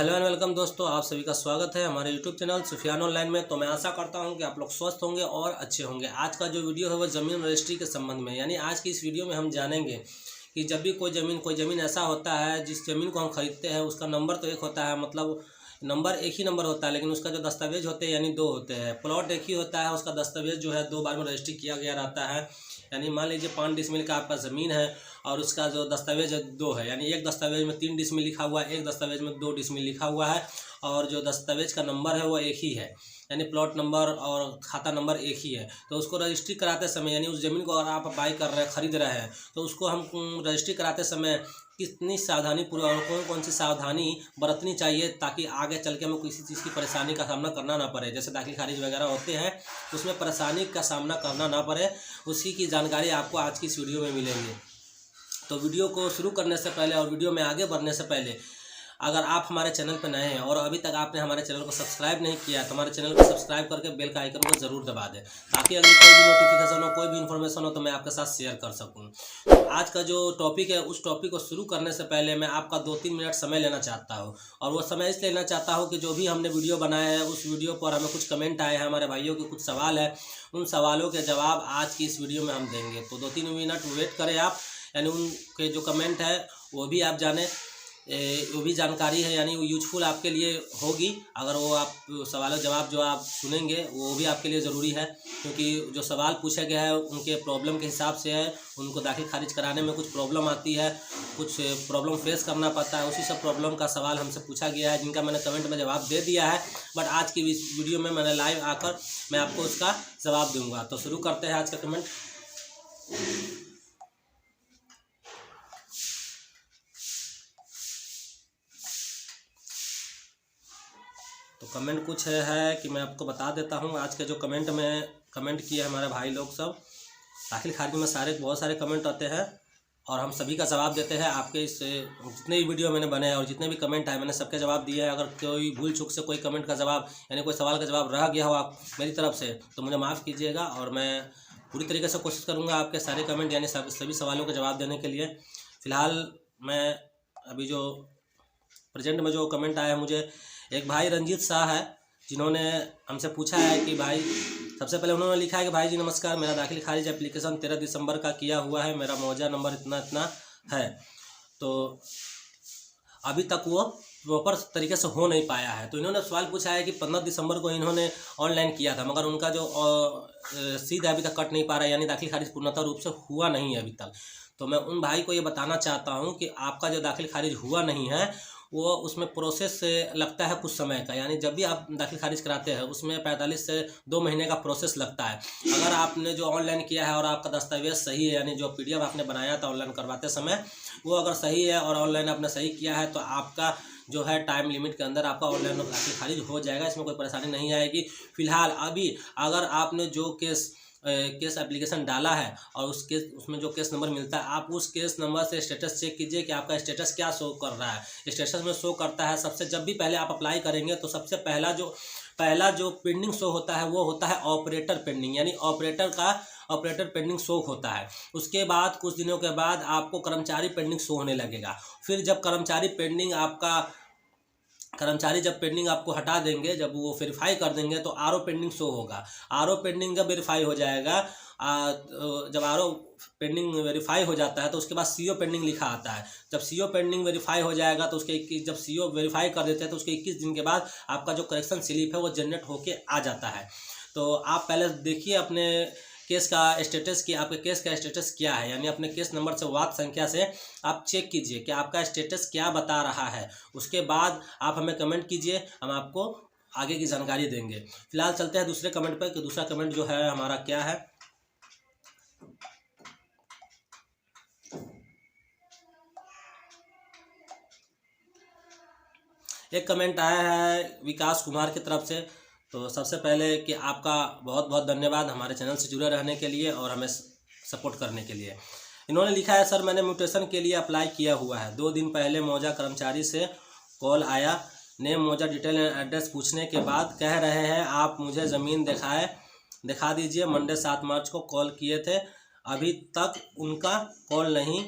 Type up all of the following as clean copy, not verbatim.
Hello and welcome दोस्तों, आप सभी का स्वागत है हमारे यूट्यूब चैनल सुफियान ऑनलाइन में। तो मैं आशा करता हूं कि आप लोग स्वस्थ होंगे और अच्छे होंगे। आज का जो वीडियो है वो ज़मीन रजिस्ट्री के संबंध में, यानी आज की इस वीडियो में हम जानेंगे कि जब भी कोई ज़मीन ऐसा होता है जिस ज़मीन को हम खरीदते हैं उसका नंबर तो एक होता है, मतलब नंबर एक ही नंबर होता है, लेकिन उसका जो दस्तावेज होते हैं यानी दो होते हैं। प्लॉट एक ही होता है, उसका दस्तावेज जो है दो बार में रजिस्ट्री किया गया रहता है। यानी मान लीजिए 5 डिसमिल का आपका ज़मीन है और उसका जो दस्तावेज है दो है, यानी एक दस्तावेज में 3 डिसमिल लिखा हुआ है, एक दस्तावेज में 2 डिसमिल लिखा हुआ है और जो दस्तावेज का नंबर है वो एक ही है, यानी प्लॉट नंबर और खाता नंबर एक ही है। तो उसको रजिस्ट्री कराते समय, यानी उस ज़मीन को अगर आप बाई कर रहे हैं, खरीद रहे हैं, तो उसको हम रजिस्ट्री कराते समय कितनी सावधानी पूर्वक और कौन कौन सी सावधानी बरतनी चाहिए ताकि आगे चल के हमें किसी चीज़ की परेशानी का सामना करना ना पड़े। जैसे दाखिल खारिज वगैरह होते हैं उसमें परेशानी का सामना करना ना पड़े, उसी की जानकारी आपको आज की इस वीडियो में मिलेंगी। तो वीडियो को शुरू करने से पहले और वीडियो में आगे बढ़ने से पहले, अगर आप हमारे चैनल पर नए हैं और अभी तक आपने हमारे चैनल को सब्सक्राइब नहीं किया तो हमारे चैनल को सब्सक्राइब करके बेल का आइकन को ज़रूर दबा दें ताकि अगली कोई भी नोटिफिकेशन हो, कोई भी इन्फॉर्मेशन हो तो मैं आपके साथ शेयर कर सकूं। तो आज का जो टॉपिक है उस टॉपिक को शुरू करने से पहले मैं आपका 2-3 मिनट समय लेना चाहता हूँ, और वो समय इसलिए लेना चाहता हूँ कि जो भी हमने वीडियो बनाया है उस वीडियो पर हमें कुछ कमेंट आए हैं, हमारे भाइयों के कुछ सवाल है, उन सवालों के जवाब आज की इस वीडियो में हम देंगे। तो 2-3 मिनट वेट करें आप, यानी उनके जो कमेंट है वो भी आप जानें, वो भी जानकारी है, यानी वो यूजफुल आपके लिए होगी। अगर वो आप सवालों जवाब जो आप सुनेंगे वो भी आपके लिए ज़रूरी है, क्योंकि जो सवाल पूछा गया है उनके प्रॉब्लम के हिसाब से है। उनको दाखिल खारिज कराने में कुछ प्रॉब्लम आती है, कुछ प्रॉब्लम फेस करना पड़ता है, उसी सब प्रॉब्लम का सवाल हमसे पूछा गया है, जिनका मैंने कमेंट में जवाब दे दिया है। बट आज की इस वीडियो में मैंने लाइव आकर मैं आपको उसका जवाब दूँगा। तो शुरू करते हैं आज का कमेंट। तो कमेंट कुछ है कि मैं आपको बता देता हूँ। आज के जो कमेंट में कमेंट किए हमारे भाई लोग सब दाखिल खारिज में बहुत सारे कमेंट आते हैं और हम सभी का जवाब देते हैं। आपके इस जितने भी वीडियो मैंने बनाए और जितने भी कमेंट आए मैंने सबके जवाब दिए हैं। अगर कोई भूल चूक से कोई कमेंट का जवाब यानी कोई सवाल का जवाब रह गया हो आप मेरी तरफ से तो मुझे माफ़ कीजिएगा, और मैं पूरी तरीके से कोशिश करूँगा आपके सारे कमेंट यानी सभी सवालों के जवाब देने के लिए। फ़िलहाल मैं अभी जो प्रेजेंट में जो कमेंट आया है, मुझे एक भाई रंजीत शाह है जिन्होंने हमसे पूछा है कि भाई, सबसे पहले उन्होंने लिखा है कि भाई जी नमस्कार, मेरा दाखिल खारिज एप्लीकेशन 13 दिसंबर का किया हुआ है, मेरा मुआवजा नंबर इतना इतना है, तो अभी तक वो प्रॉपर तरीके से हो नहीं पाया है। तो इन्होंने सवाल पूछा है कि 15 दिसंबर को इन्होंने ऑनलाइन किया था मगर उनका जो रसीद अभी तक कट नहीं पा रहा है, यानी दाखिल खारिज पूर्णतः रूप से हुआ नहीं है अभी तक। तो मैं उन भाई को ये बताना चाहता हूँ कि आपका जो दाखिल खारिज हुआ नहीं है वो उसमें प्रोसेस से लगता है कुछ समय का, यानी जब भी आप दाखिल खारिज कराते हैं उसमें 45 से 2 महीने का प्रोसेस लगता है। अगर आपने जो ऑनलाइन किया है और आपका दस्तावेज सही है, यानी जो PDF आपने बनाया था ऑनलाइन करवाते समय वो अगर सही है और ऑनलाइन आपने सही किया है तो आपका जो है टाइम लिमिट के अंदर आपका ऑनलाइन दाखिल खारिज हो जाएगा, इसमें कोई परेशानी नहीं आएगी। फिलहाल अभी अगर आपने जो केस एप्लीकेशन डाला है और उसमें जो केस नंबर मिलता है, आप उस केस नंबर से स्टेटस चेक कीजिए कि आपका स्टेटस क्या शो कर रहा है। स्टेटस में शो करता है सबसे, जब भी पहले आप अप्लाई करेंगे तो सबसे पहला जो पेंडिंग शो होता है वो होता है ऑपरेटर पेंडिंग, यानी ऑपरेटर पेंडिंग शो होता है। उसके बाद कुछ दिनों के बाद आपको कर्मचारी पेंडिंग शो होने लगेगा। फिर जब कर्मचारी जब पेंडिंग आपको हटा देंगे, जब वो वेरीफाई कर देंगे तो आरओ पेंडिंग शो होगा। आरओ पेंडिंग जब वेरीफाई हो जाएगा, जब आरओ पेंडिंग वेरीफाई हो जाता है तो उसके बाद सीओ पेंडिंग लिखा आता है। जब सीओ पेंडिंग वेरीफाई हो जाएगा तो जब सीओ वेरीफाई कर देते हैं तो उसके 21 दिन के बाद आपका जो करेक्शन स्लिप है वो जनरेट होके आ जाता है। तो आप पहले देखिए अपने केस का स्टेटस कि आपके केस का स्टेटस क्या है, यानी अपने केस नंबर से वाद संख्या से आप चेक कीजिए कि आपका स्टेटस क्या बता रहा है। उसके बाद आप हमें कमेंट कीजिए, हम आपको आगे की जानकारी देंगे। फिलहाल चलते हैं दूसरे कमेंट पर कि दूसरा कमेंट जो है हमारा क्या है। एक कमेंट आया है विकास कुमार की तरफ से। तो सबसे पहले कि आपका बहुत बहुत धन्यवाद हमारे चैनल से जुड़े रहने के लिए और हमें सपोर्ट करने के लिए। इन्होंने लिखा है, सर मैंने म्यूटेशन के लिए अप्लाई किया हुआ है, 2 दिन पहले मौजा कर्मचारी से कॉल आया, नेम मौजा डिटेल एड्रेस पूछने के बाद कह रहे हैं आप मुझे ज़मीन दिखा दीजिए। मंडे 7 मार्च को कॉल किए थे, अभी तक उनका कॉल नहीं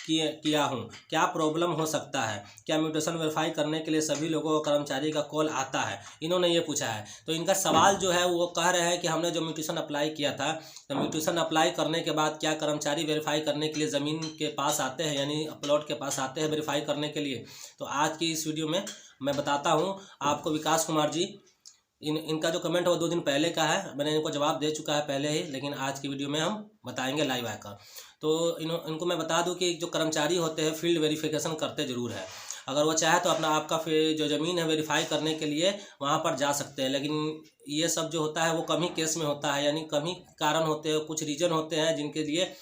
किया हूँ, क्या प्रॉब्लम हो सकता है, क्या म्यूटेशन वेरीफाई करने के लिए सभी लोगों को कर्मचारी का कॉल आता है, इन्होंने ये पूछा है। तो इनका सवाल जो है वो कह रहे हैं कि हमने जो म्यूटेशन अप्लाई किया था, तो म्यूटेशन अप्लाई करने के बाद क्या कर्मचारी वेरीफाई करने के लिए ज़मीन के पास आते हैं, यानी प्लॉट के पास आते हैं वेरीफाई करने के लिए। तो आज की इस वीडियो में मैं बताता हूँ आपको। विकास कुमार जी, इनका जो कमेंट है वो 2 दिन पहले का है, मैंने इनको जवाब दे चुका है पहले ही, लेकिन आज की वीडियो में हम बताएंगे लाइव आकर। तो इनको मैं बता दूं कि जो कर्मचारी होते हैं फील्ड वेरिफिकेशन करते ज़रूर है। अगर वो चाहे तो आपका जो ज़मीन है वेरीफाई करने के लिए वहाँ पर जा सकते हैं, लेकिन ये सब जो होता है वो कम ही केस में होता है, यानी कम ही कारण होते हैं, कुछ रीज़न होते हैं जिनके लिए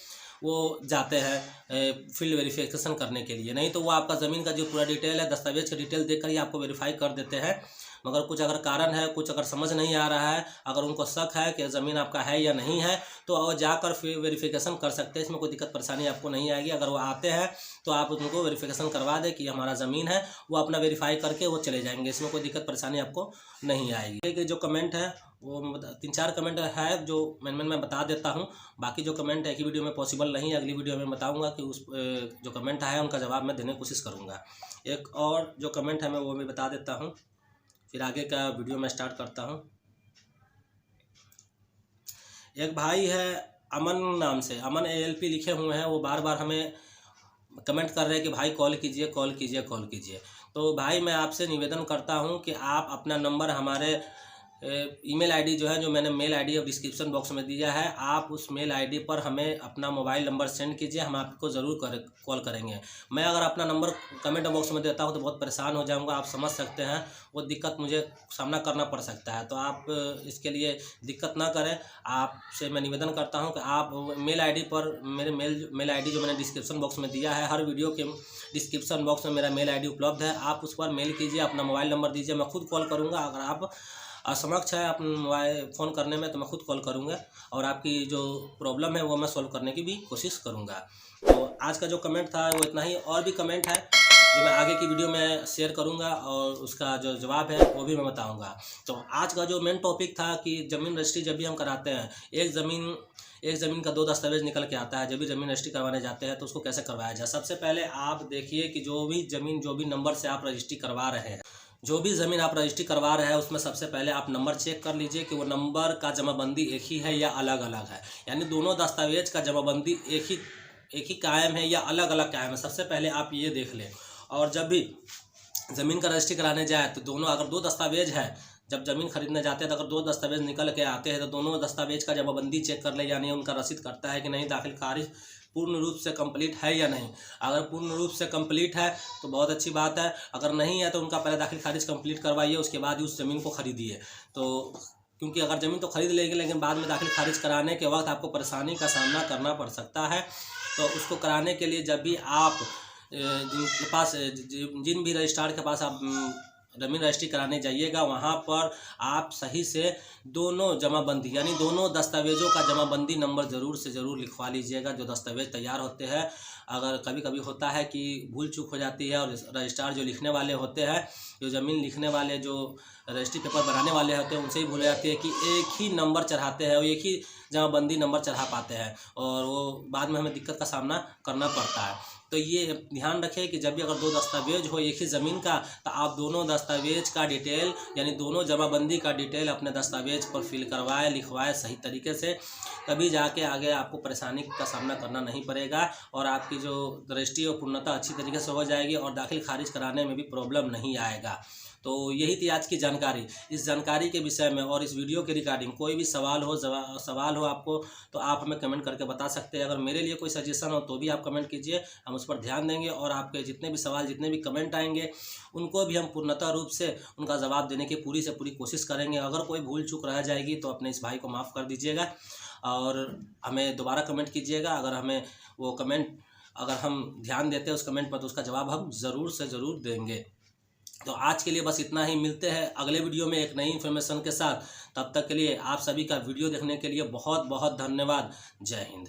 वो जाते हैं फील्ड वेरिफिकेशन करने के लिए। नहीं तो वो आपका ज़मीन का जो पूरा डिटेल है, दस्तावेज का डिटेल देकर ही आपको वेरीफाई कर देते हैं। मगर कुछ अगर कारण है, कुछ अगर समझ नहीं आ रहा है, अगर उनको शक है कि ज़मीन आपका है या नहीं है, तो वो जाकर फिर वेरिफिकेशन कर सकते हैं। इसमें कोई दिक्कत परेशानी आपको नहीं आएगी। अगर वो आते हैं तो आप उनको वेरिफिकेशन करवा दें कि हमारा ज़मीन है, वो अपना वेरीफाई करके वो चले जाएंगे। इसमें कोई दिक्कत परेशानी आपको नहीं आएगी। देखिए जो कमेंट है वो 3-4 कमेंट है जो मैं बता देता हूँ। बाकी जो कमेंट है कि वीडियो में पॉसिबल नहीं है, अगली वीडियो में बताऊँगा कि उस जो कमेंट है उनका जवाब मैं देने की कोशिश करूँगा। एक और जो कमेंट है मैं वो भी बता देता हूँ, फिर आगे का वीडियो मैं स्टार्ट करता हूँ। एक भाई है अमन नाम से, अमन ALP लिखे हुए हैं, वो बार बार हमें कमेंट कर रहे हैं कि भाई कॉल कीजिए कॉल कीजिए कॉल कीजिए। तो भाई मैं आपसे निवेदन करता हूं कि आप अपना नंबर हमारे ईमेल आईडी जो है, जो मैंने मेल आईडी अब डिस्क्रिप्शन बॉक्स में दिया है, आप उस मेल आईडी पर हमें अपना मोबाइल नंबर सेंड कीजिए, हम आपको ज़रूर कॉल करेंगे। मैं अगर अपना नंबर कमेंट बॉक्स में देता हूं तो बहुत परेशान हो जाऊंगा, आप समझ सकते हैं, वो दिक्कत मुझे सामना करना पड़ सकता है। तो आप इसके लिए दिक्कत ना करें। आपसे मैं निवेदन करता हूँ कि आप मेल आईडी पर मेरे मेल आईडी जो मैंने डिस्क्रिप्शन बॉक्स में दिया है, हर वीडियो के डिस्क्रिप्शन बॉक्स में मेरा मेल आईडी उपलब्ध है, आप उस पर मेल कीजिए, अपना मोबाइल नंबर दीजिए, मैं खुद कॉल करूँगा। अगर आप असमक्ष है आप मोबाइल फ़ोन करने में तो मैं खुद कॉल करूँगा और आपकी जो प्रॉब्लम है वो मैं सॉल्व करने की भी कोशिश करूँगा। तो आज का जो कमेंट था वो इतना ही। और भी कमेंट है जो मैं आगे की वीडियो में शेयर करूँगा और उसका जो जवाब है वो भी मैं बताऊँगा। तो आज का जो मेन टॉपिक था कि ज़मीन रजिस्ट्री जब भी हम कराते हैं, एक ज़मीन का 2 दस्तावेज निकल के आता है। जब भी ज़मीन रजिस्ट्री करवाने जाते हैं तो उसको कैसे करवाया जाए। सबसे पहले आप देखिए कि जो भी ज़मीन, जो भी नंबर से आप रजिस्ट्री करवा रहे हैं, जो भी ज़मीन आप रजिस्ट्री करवा रहे हैं उसमें सबसे पहले आप नंबर चेक कर लीजिए कि वो नंबर का जमाबंदी एक ही है या अलग अलग है, यानी दोनों दस्तावेज का जमाबंदी एक ही कायम है या अलग अलग कायम है। सबसे पहले आप ये देख लें। और जब भी ज़मीन का रजिस्ट्री कराने जाए तो दोनों, अगर 2 दस्तावेज है, जब ज़मीन खरीदने जाते हैं तो अगर 2 दस्तावेज निकल के आते हैं तो दोनों दस्तावेज का जमाबंदी चेक कर ले, यानी उनका रसीद करता है कि नहीं, दाखिल खारिज पूर्ण रूप से कंप्लीट है या नहीं। अगर पूर्ण रूप से कंप्लीट है तो बहुत अच्छी बात है, अगर नहीं है तो उनका पहले दाखिल खारिज कंप्लीट करवाइए, उसके बाद ही उस ज़मीन को खरीदिए। तो क्योंकि अगर ज़मीन तो खरीद लेंगे लेकिन बाद में दाखिल खारिज कराने के वक्त आपको परेशानी का सामना करना पड़ सकता है। तो उसको कराने के लिए जब भी आप जिनके पास, जिन भी रजिस्ट्रार के पास आप ज़मीन रजिस्ट्री कराने जाइएगा, वहाँ पर आप सही से दोनों जमाबंदी, यानी दोनों दस्तावेज़ों का जमाबंदी नंबर ज़रूर से ज़रूर लिखवा लीजिएगा। जो दस्तावेज तैयार होते हैं, अगर कभी कभी होता है कि भूल चूक हो जाती है और रजिस्ट्रार जो लिखने वाले होते हैं, जो ज़मीन लिखने वाले, जो रजिस्ट्री पेपर बनाने वाले होते हैं, उनसे ही भूल हो जाती है कि एक ही नंबर चढ़ाते हैं और एक ही जमाबंदी नंबर चढ़ा पाते हैं और वो बाद में हमें दिक्कत का सामना करना पड़ता है। तो ये ध्यान रखें कि जब भी अगर 2 दस्तावेज हो एक ही ज़मीन का, तो आप दोनों दस्तावेज का डिटेल, यानी दोनों जमाबंदी का डिटेल अपने दस्तावेज पर फिल करवाएं, लिखवाएं सही तरीके से, तभी जाके आगे आपको परेशानी का सामना करना नहीं पड़ेगा और आपकी जो रजिस्ट्री है पूर्णतः अच्छी तरीके से हो जाएगी और दाखिल खारिज कराने में भी प्रॉब्लम नहीं आएगा। तो यही थी आज की जानकारी। इस जानकारी के विषय में और इस वीडियो के रिगार्डिंग कोई भी सवाल हो आपको तो आप हमें कमेंट करके बता सकते हैं। अगर मेरे लिए कोई सजेशन हो तो भी आप कमेंट कीजिए, हम उस पर ध्यान देंगे और आपके जितने भी सवाल, जितने भी कमेंट आएंगे उनको भी हम पूर्णतः रूप से उनका जवाब देने की पूरी से पूरी कोशिश करेंगे। अगर कोई भूल चूक रह जाएगी तो अपने इस भाई को माफ़ कर दीजिएगा और हमें दोबारा कमेंट कीजिएगा। अगर हमें वो कमेंट, अगर हम ध्यान देते हैं उस कमेंट पर तो उसका जवाब हम ज़रूर से ज़रूर देंगे। तो आज के लिए बस इतना ही। मिलते हैं अगले वीडियो में एक नई इन्फॉर्मेशन के साथ। तब तक के लिए आप सभी का वीडियो देखने के लिए बहुत बहुत धन्यवाद। जय हिंद।